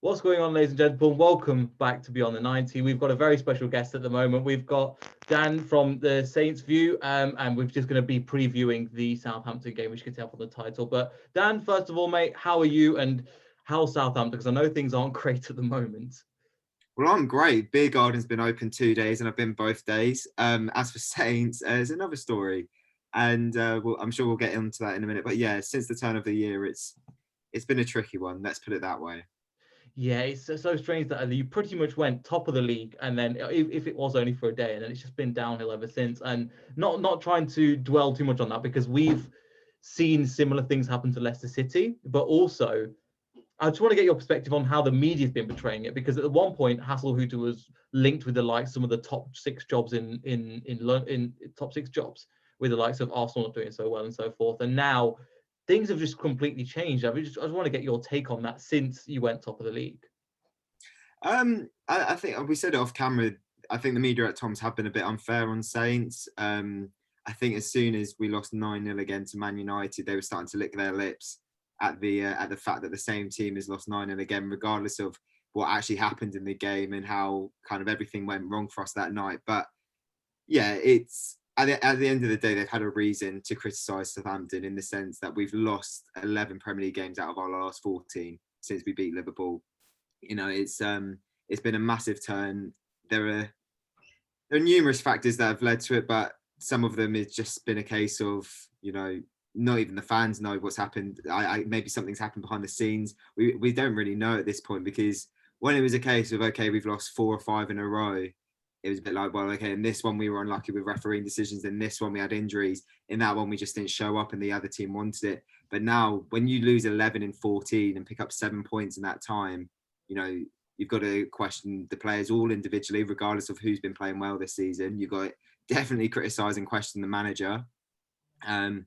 What's going on, ladies and gentlemen? Welcome back to Beyond the 90. We've got a very special guest at the moment. We've got Dan from the Saints View, and we're just going to be previewing the Southampton game, which you can tell from the title. But Dan, first of all, mate, how are you and how's Southampton? Because I know things aren't great at the moment. Well, I'm great. Beer Garden's been open 2 days and I've been both days. As for Saints, there's another story. And I'm sure we'll get into that in a minute. But yeah, since the turn of the year, it's been a tricky one. Let's put it that way. Yeah, it's so strange that you pretty much went top of the league, and then if it was only for a day, and then it's just been downhill ever since. And not trying to dwell too much on that, because we've seen similar things happen to Leicester City, but also I just want to get your perspective on how the media's been portraying it, because at one point Hasselhutter was linked with the likes some of the top six jobs in top six jobs, with the likes of Arsenal not doing so well and so forth, and now things have just completely changed. I just want to get your take on that since you went top of the league. I think we said it off camera. I think the media at times have been a bit unfair on Saints. I think as soon as we lost 9-0 again to Man United, they were starting to lick their lips at the fact that the same team has lost 9-0 again, regardless of what actually happened in the game and how kind of everything went wrong for us that night. But yeah, it's at the end of the day, they've had a reason to criticise Southampton in the sense that we've lost 11 Premier League games out of our last 14 since we beat Liverpool. You know, it's been a massive turn. There are numerous factors that have led to it, but some of them has just been a case of, you know, not even the fans know what's happened. Maybe something's happened behind the scenes. We don't really know at this point, because when it was a case of, okay, we've lost 4 or 5 in a row, it was a bit like, well, okay, in this one we were unlucky with refereeing decisions, in this one we had injuries, in that one we just didn't show up and the other team wanted it. But now when you lose 11 in 14 and pick up 7 points in that time, you know, you've got to question the players all individually, regardless of who's been playing well this season. You've got to definitely criticise and question the manager. And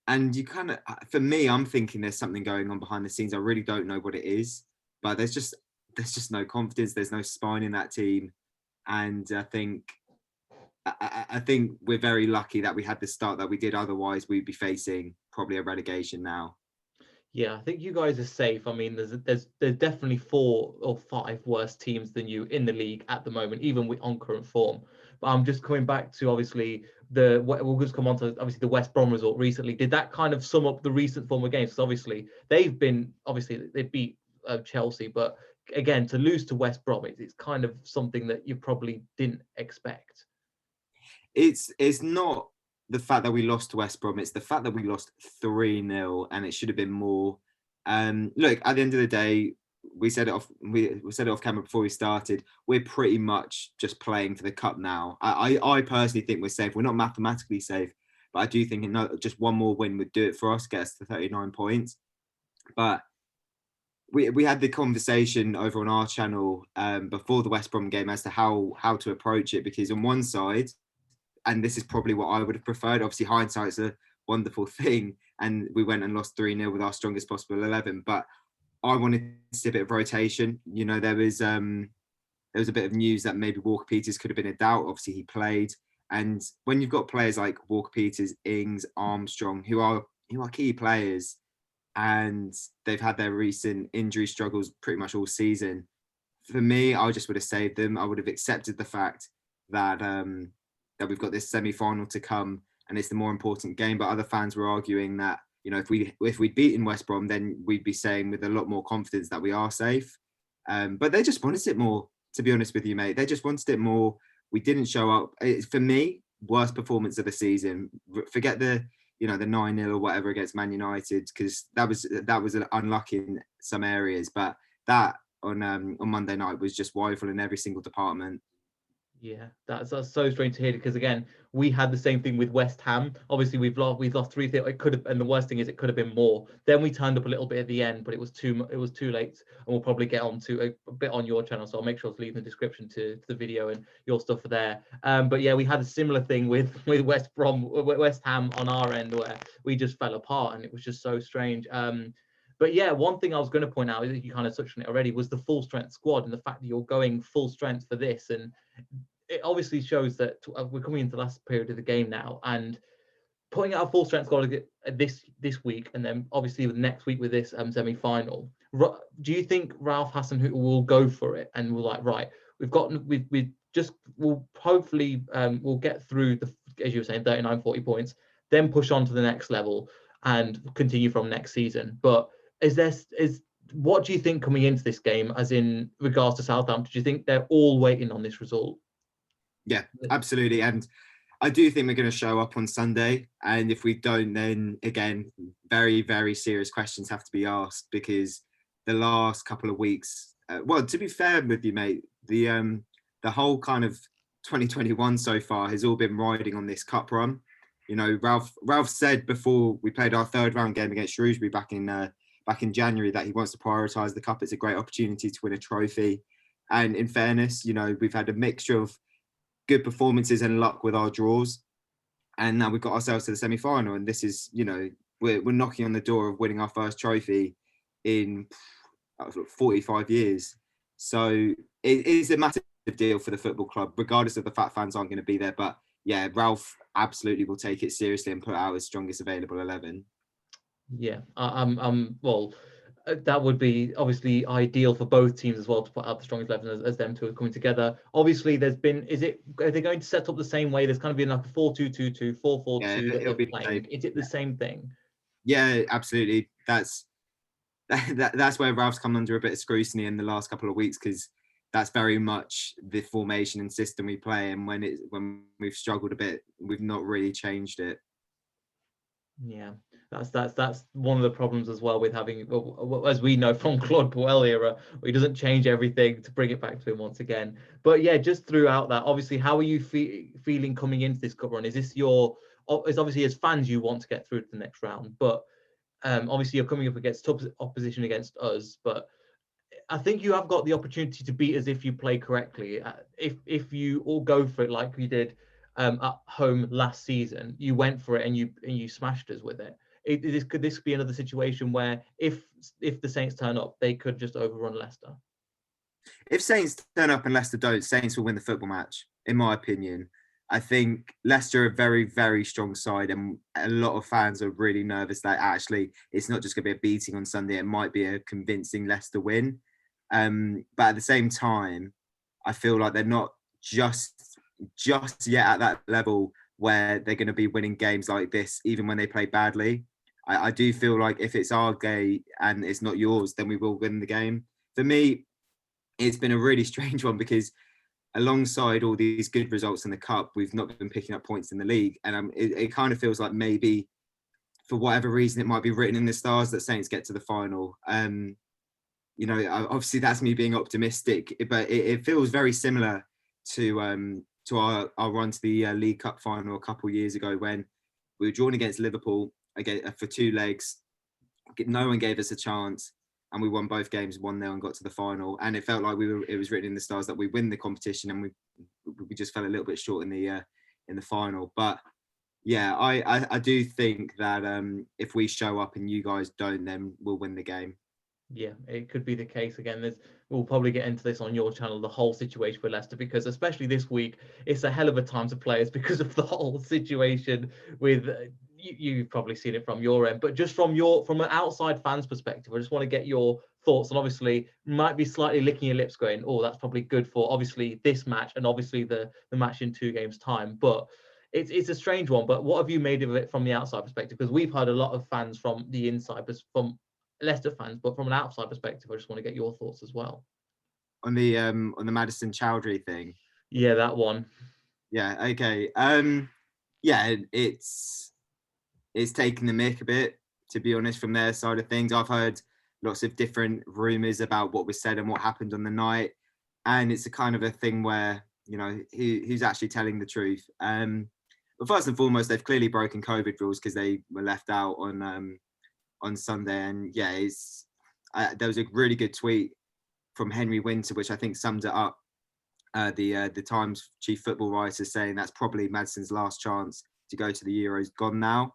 you kind of, for me, I'm thinking there's something going on behind the scenes. I really don't know what it is, but there's just no confidence. There's no spine in that team. And I think we're very lucky that we had the start that we did. Otherwise, we'd be facing probably a relegation now. Yeah, I think you guys are safe. I mean, there's definitely 4 or 5 worse teams than you in the league at the moment, even with on current form. But I'm just coming back to, obviously, we'll just come on to obviously the West Brom result recently. Did that kind of sum up the recent form of games? Because obviously they beat Chelsea, but again, to lose to West Brom, it's kind of something that you probably didn't expect. It's not the fact that we lost to West Brom, it's the fact that we lost 3-0 and it should have been more. Look, at the end of the day, we said it off camera before we started, we're pretty much just playing for the cup now. I personally think we're safe. We're not mathematically safe, but I do think just one more win would do it for us, get us to 39 points. But we had the conversation over on our channel before the West Brom game as to how to approach it, because on one side, and this is probably what I would have preferred, obviously hindsight's a wonderful thing, and we went and lost 3-0 with our strongest possible 11, but I wanted to see a bit of rotation. You know, there was a bit of news that maybe Walker Peters could have been a doubt. Obviously he played, and when you've got players like Walker Peters, Ings, Armstrong, who are key players, and they've had their recent injury struggles pretty much all season, for me, I just would have saved them. I would have accepted the fact that that we've got this semi-final to come and it's the more important game. But other fans were arguing that, you know, if we'd beaten West Brom, then we'd be saying with a lot more confidence that we are safe. But they just wanted it more, to be honest with you, mate. They just wanted it more. We didn't show up. For me, worst performance of the season. Forget the 9-0 or whatever against Man United, because that was unlucky in some areas. But that on Monday night was just woeful in every single department. Yeah, that's so strange to hear, because again, we had the same thing with West Ham. Obviously, we've lost 3-0. It could have, and the worst thing is, it could have been more. Then we turned up a little bit at the end, but it was too late. And we'll probably get on to a bit on your channel, so I'll make sure to leave in the description to the video and your stuff there. But yeah, we had a similar thing with West Ham on our end, where we just fell apart, and it was just so strange. But yeah, one thing I was going to point out, you kind of touched on it already, was the full strength squad and the fact that you're going full strength for this. And it obviously shows that we're coming into the last period of the game now, and putting out a full strength squad this week, and then obviously next week with this semi-final, Do you think Ralph Hasenhüttl will go for it and will right, we'll hopefully we'll get through as you were saying, 39, 40 points, then push on to the next level and continue from next season. But what do you think coming into this game, as in regards to Southampton? Do you think they're all waiting on this result? Yeah, absolutely. And I do think we're going to show up on Sunday. And if we don't, then again, very, very serious questions have to be asked, because the last couple of weeks, well, to be fair with you, mate, the whole kind of 2021 so far has all been riding on this cup run. You know, Ralph said before we played our third round game against Shrewsbury back in January that he wants to prioritise the cup. It's a great opportunity to win a trophy. And in fairness, you know, we've had a mixture of good performances and luck with our draws. And now we've got ourselves to the semi-final. And this is, you know, we're knocking on the door of winning our first trophy in 45 years. So it is a massive deal for the football club, regardless of the fact fans aren't going to be there. But yeah, Ralph absolutely will take it seriously and put out his strongest available 11. Yeah, well, that would be obviously ideal for both teams as well, to put out the strongest 11 as them two are coming together. Obviously, are they going to set up the same way? There's kind of been like a 4-2-2-2, 4-4-2 that they're playing. Is it the same thing? Yeah, absolutely. That's where Ralph's come under a bit of scrutiny in the last couple of weeks, because that's very much the formation and system we play. And when we've struggled a bit, we've not really changed it. Yeah, that's one of the problems as well with having, as we know from Claude Puel era, he doesn't change everything to bring it back to him once again. But yeah, just throughout that, obviously, how are you feeling coming into this cup run? Is this it's obviously as fans you want to get through to the next round, but obviously you're coming up against tough opposition against us, but I think you have got the opportunity to beat us if you play correctly. If you all go for it like we did at home last season, you went for it and you smashed us with it. Could this be another situation where if the Saints turn up, they could just overrun Leicester? If Saints turn up and Leicester don't, Saints will win the football match, in my opinion. I think Leicester are a very, very strong side, and a lot of fans are really nervous that actually it's not just going to be a beating on Sunday. It might be a convincing Leicester win. But at the same time, I feel like they're not just yet at that level where they're going to be winning games like this, even when they play badly. I do feel like if it's our game and it's not yours, then we will win the game. For me, it's been a really strange one, because alongside all these good results in the cup, we've not been picking up points in the league. And it kind of feels like maybe for whatever reason, it might be written in the stars that Saints get to the final. You know, obviously that's me being optimistic, but it feels very similar to our run to the League Cup final a couple of years ago, when we were drawn against Liverpool again for 2 legs. No one gave us a chance, and we won both games 1-0 and got to the final. And it felt like it was written in the stars that we win the competition, and we just fell a little bit short in the final. But yeah, I do think that if we show up and you guys don't, then we'll win the game. Yeah, it could be the case again. We'll probably get into this on your channel, the whole situation with Leicester, because especially this week, it's a hell of a time to play us because of the whole situation with, you've probably seen it from your end, but just from an outside fan's perspective, I just want to get your thoughts. And obviously, might be slightly licking your lips going, oh, that's probably good for obviously this match and obviously the match in 2 games time. But it's a strange one. But what have you made of it from the outside perspective? Because we've heard a lot of fans from the inside, from Leicester fans, but from an outside perspective, I just want to get your thoughts as well. On the Madison Chowdhury thing. Yeah, that one. Yeah. Okay. Yeah, it's taken the mick a bit, to be honest, from their side of things. I've heard lots of different rumours about what was said and what happened on the night, and it's a kind of a thing where, you know, who's actually telling the truth. But first and foremost, they've clearly broken COVID rules, because they were left out on Sunday. And yeah, there was a really good tweet from Henry Winter, which I think summed it up. The Times chief football writer saying that's probably Madison's last chance to go to the Euros gone now,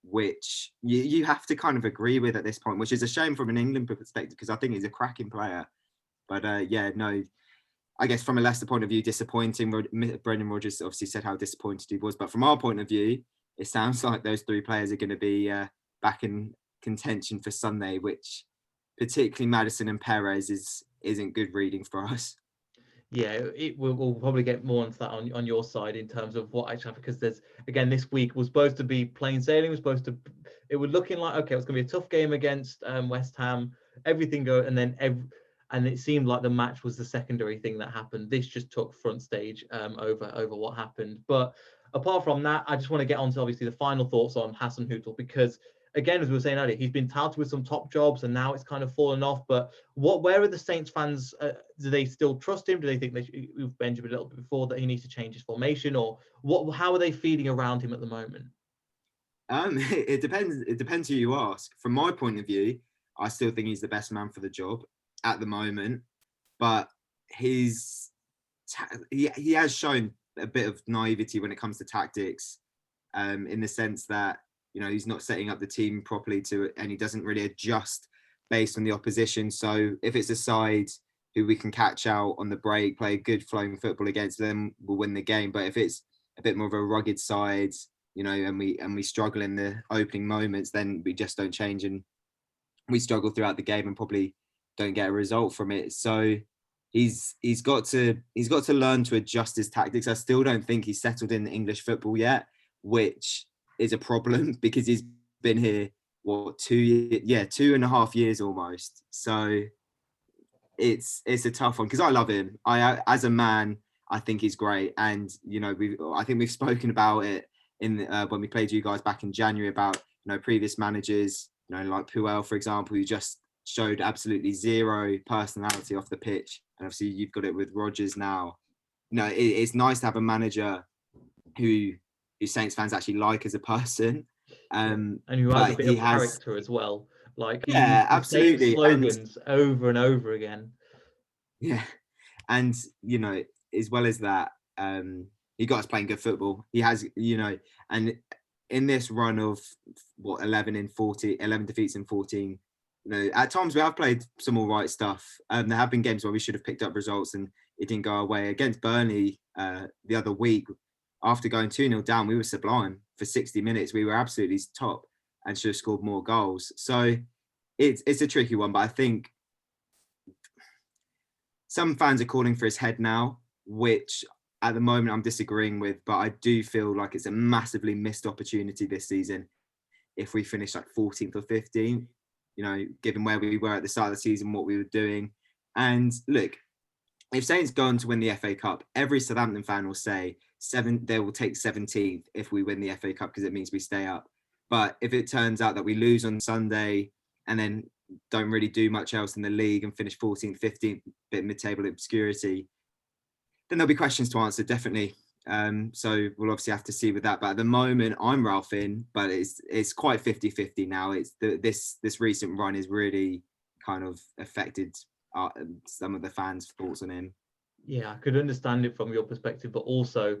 which you have to kind of agree with at this point, which is a shame from an England perspective, because I think he's a cracking player. But yeah, no, I guess from a Leicester point of view, disappointing. Brendan Rodgers obviously said how disappointed he was, but from our point of view, it sounds like those 3 players are going to be back in contention for Sunday, which particularly Maddison and Perez, isn't good reading for us. Yeah, we'll probably get more into that on your side in terms of what actually happened, because there's, again, this week was supposed to be plain sailing. It was looking like, okay, it was going to be a tough game against West Ham, everything go, and then and it seemed like the match was the secondary thing that happened. This just took front stage over what happened. But apart from that, I just want to get on to obviously the final thoughts on Hassan Hutel, because again, as we were saying earlier, he's been touted with some top jobs and now it's kind of fallen off. But where are the Saints fans? Do they still trust him? Do they think we've mentioned a little bit before that he needs to change his formation, or what? How are they feeling around him at the moment? It depends. It depends who you ask. From my point of view, I still think he's the best man for the job at the moment. But he has shown a bit of naivety when it comes to tactics, in the sense that, you know, he's not setting up the team properly and he doesn't really adjust based on the opposition. So if it's a side who we can catch out on the break, play good flowing football against them, we'll win the game. But if it's a bit more of a rugged side, you know, and we struggle in the opening moments, then we just don't change and we struggle throughout the game and probably don't get a result from it. So he's got to learn to adjust his tactics. I still don't think he's settled in English football yet, which is a problem because he's been here 2.5 years almost. So it's a tough one because I love him. I as a man, I think he's great, and you know I think we've spoken about it in when we played you guys back in January about, you know, previous managers, you know, like Puel, for example, who just showed absolutely zero personality off the pitch, and obviously you've got it with Rodgers now. You know, it's nice to have a manager who Saints fans actually like as a person, And who has a bit of character as well. Like, he uses the same slogans over and over again. Yeah, and you know, as well as that, he got us playing good football. He has, you know, and in this run of 11 defeats in 14, you know, at times we have played some all right stuff. There have been games where we should have picked up results and it didn't go our way. Against Burnley the other week, after going 2-0 down, we were sublime for 60 minutes. We were absolutely top and should have scored more goals. So it's a tricky one, but I think some fans are calling for his head now, which at the moment I'm disagreeing with, but I do feel like it's a massively missed opportunity this season if we finish like 14th or 15th, you know, given where we were at the start of the season, what we were doing. And look, if Saints go on to win the FA Cup, every Southampton fan will say they will take 17th if we win the FA Cup because it means we stay up. But if it turns out that we lose on Sunday and then don't really do much else in the league and finish 14th, 15th, bit mid-table obscurity, then there'll be questions to answer, definitely. So we'll obviously have to see with that. But at the moment, I'm Ralphing, but it's quite 50-50 now. It's this recent run is really kind of affected some of the fans' thoughts on him. Yeah, I could understand it from your perspective, but also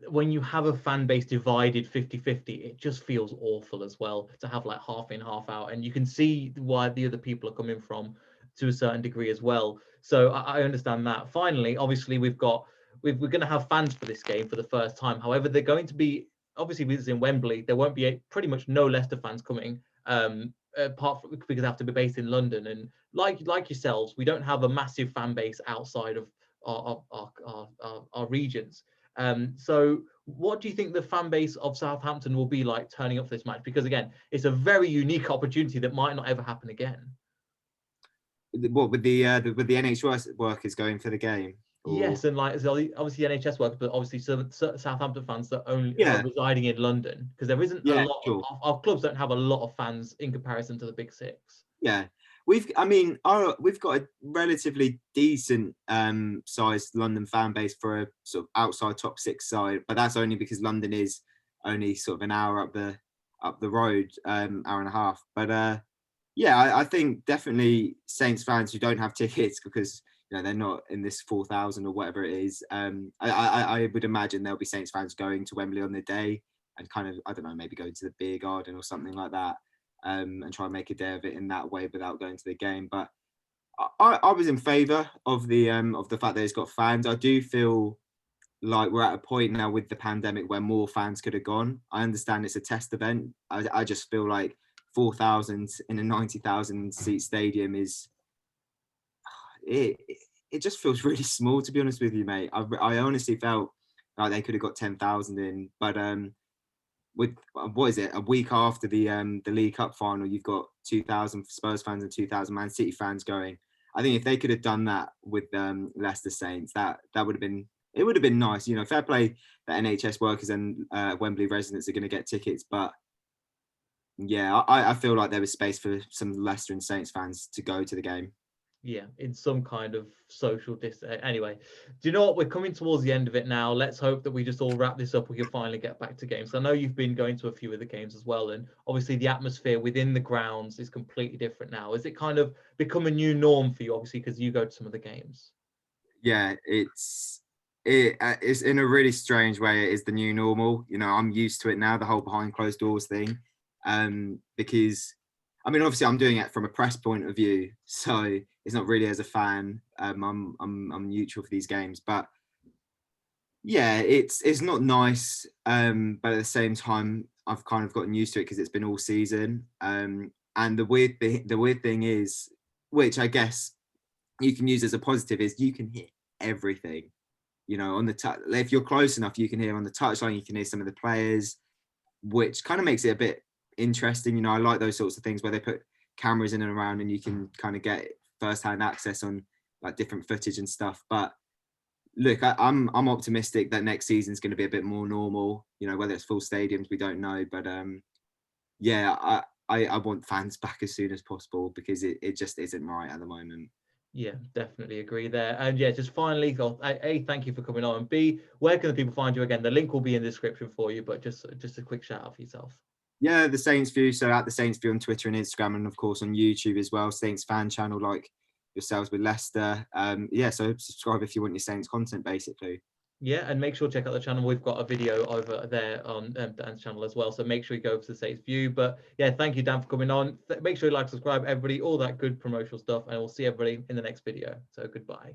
when you have a fan base divided 50-50, it just feels awful as well to have like half in, half out. And you can see why the other people are coming from to a certain degree as well. So I understand that. Finally, obviously, we're going to have fans for this game for the first time. However, they're going to be, obviously, this is in Wembley. There won't be pretty much no Leicester fans coming, apart from because they have to be based in London. And like yourselves, we don't have a massive fan base outside of our regions. So what do you think the fan base of Southampton will be like turning up for this match? Because again, it's a very unique opportunity that might not ever happen again. What with the NHS workers going for the game? Or... Yes, and like obviously NHS workers, but obviously Southampton fans that only are residing in London, because there isn't a lot. Sure. Our clubs don't have a lot of fans in comparison to the big six. Yeah. We've got a relatively decent sized London fan base for a sort of outside top six side, but that's only because London is only sort of an hour up the road, hour and a half. But I think definitely Saints fans who don't have tickets because, you know, they're not in this 4,000 or whatever it is. I would imagine there'll be Saints fans going to Wembley on the day and kind of, I don't know, maybe going to the beer garden or something like that. And try and make a day of it in that way without going to the game. But I was in favour of the fact that it's got fans. I do feel like we're at a point now with the pandemic where more fans could have gone. I understand it's a test event. I just feel like 4,000 in a 90,000 seat stadium is it. It just feels really small, to be honest with you, mate. I honestly felt like they could have got 10,000 in, but with what is it, a week after the League Cup final, you've got 2,000 Spurs fans and 2,000 Man City fans going. I think if they could have done that with Leicester Saints, that would have been, it would have been nice. You know, fair play that NHS workers and Wembley residents are going to get tickets, but yeah, I feel like there was space for some Leicester and Saints fans to go to the game. Yeah, in some kind of social distance. Anyway, do you know what? We're coming towards the end of it now. Let's hope that we just all wrap this up. We can finally get back to games. I know you've been going to a few of the games as well, and obviously the atmosphere within the grounds is completely different now. Is it kind of become a new norm for you, obviously, because you go to some of the games? Yeah, it's in a really strange way. It is the new normal. You know, I'm used to it now, the whole behind closed doors thing, because I mean, obviously, I'm doing it from a press point of view, so it's not really as a fan. I'm neutral for these games, but yeah, it's not nice. But at the same time, I've kind of gotten used to it because it's been all season. And the weird thing is, which I guess you can use as a positive, is you can hear everything. You know, on the touch, if you're close enough, you can hear on the touchline. You can hear some of the players, which kind of makes it a bit interesting. You know, I like those sorts of things where they put cameras in and around and you can kind of get first-hand access on like different footage and stuff. But look, I'm optimistic that next season's going to be a bit more normal. You know, whether it's full stadiums, we don't know. But yeah, I want fans back as soon as possible because it just isn't right at the moment. Yeah, definitely agree there. And yeah, just finally, A, thank you for coming on. And B, where can the people find you again? The link will be in the description for you, but just a quick shout out for yourself. Yeah, the Saints View. So at the Saints View on Twitter and Instagram, and of course on YouTube as well. Saints fan channel like yourselves with Leicester. Yeah, so subscribe if you want your Saints content, basically. Yeah, and make sure to check out the channel. We've got a video over there on Dan's channel as well. So make sure you go to the Saints View. But yeah, thank you, Dan, for coming on. Make sure you like, subscribe, everybody, all that good promotional stuff. And we'll see everybody in the next video. So goodbye.